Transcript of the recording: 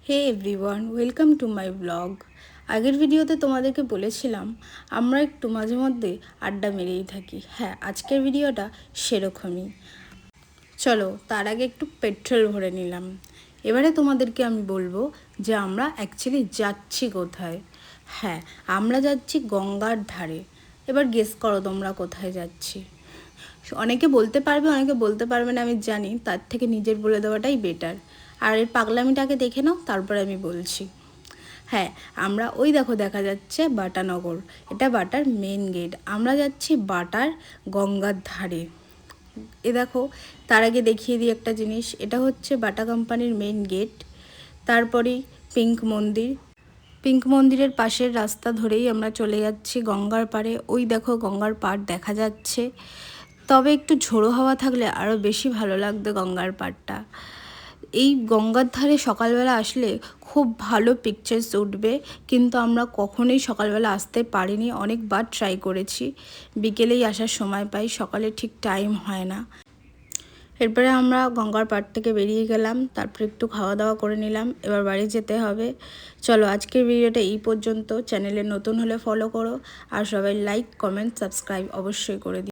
Hey everyone, welcome to my blog. আগের ভিডিওতে তোমাদেরকে বলেছিলাম আমরা একটু মাঝে মধ্যে আড্ডা মেরেই থাকি। হ্যাঁ, আজকের ভিডিওটা সেরকমই। চলো তার আগে একটু পেট্রোল ভরে নিলাম। এবারে তোমাদেরকে আমি বলবো যে আমরা অ্যাকচুয়ালি যাচ্ছি কোথায়। হ্যাঁ, আমরা যাচ্ছি গঙ্গার ধারে। এবার গেস করো তোমরা কোথায় যাচ্ছি। অনেকে বলতে পারবে, অনেকে বলতে পারবে না, আমি জানি। তার থেকে নিজের বলে দেওয়াটাই বেটার। আর এর পাগলামিটাকে দেখে নাও, তারপরে আমি বলছি। হ্যাঁ, আমরা ওই দেখো দেখা যাচ্ছে বাটানগর। এটা বাটার মেন গেট। আমরা যাচ্ছি বাটার গঙ্গার ধারে। এ দেখো, তার আগে দেখিয়ে দিই একটা জিনিস। এটা হচ্ছে বাটা কোম্পানির মেন গেট। তারপরেই পিঙ্ক মন্দির। পিঙ্ক মন্দিরের পাশের রাস্তা ধরেই আমরা চলে যাচ্ছি গঙ্গার পাড়ে। ওই দেখো গঙ্গার পাড় দেখা যাচ্ছে। তবে একটু ঝোড়ো হাওয়া থাকলে আরও বেশি ভালো লাগতো গঙ্গার পাড়টা। এই গঙ্গার ধারে সকালবেলা আসলে খুব ভালো পিকচার্স উঠবে, কিন্তু আমরা কখনোই সকালবেলা আসতে পারিনি। অনেকবার ট্রাই করেছি, বিকেলেই আসার সময় পাই, সকালে ঠিক টাইম হয় না। এরপরে আমরা গঙ্গার পাড় থেকে বেরিয়ে গেলাম, তারপরে একটু খাওয়া দাওয়া করে নিলাম। এবার বাড়ি যেতে হবে। চলো আজকের ভিডিওটা এই পর্যন্ত। চ্যানেলে নতুন হলে ফলো করো, আর সবাই লাইক, কমেন্ট, সাবস্ক্রাইব অবশ্যই করে দিও।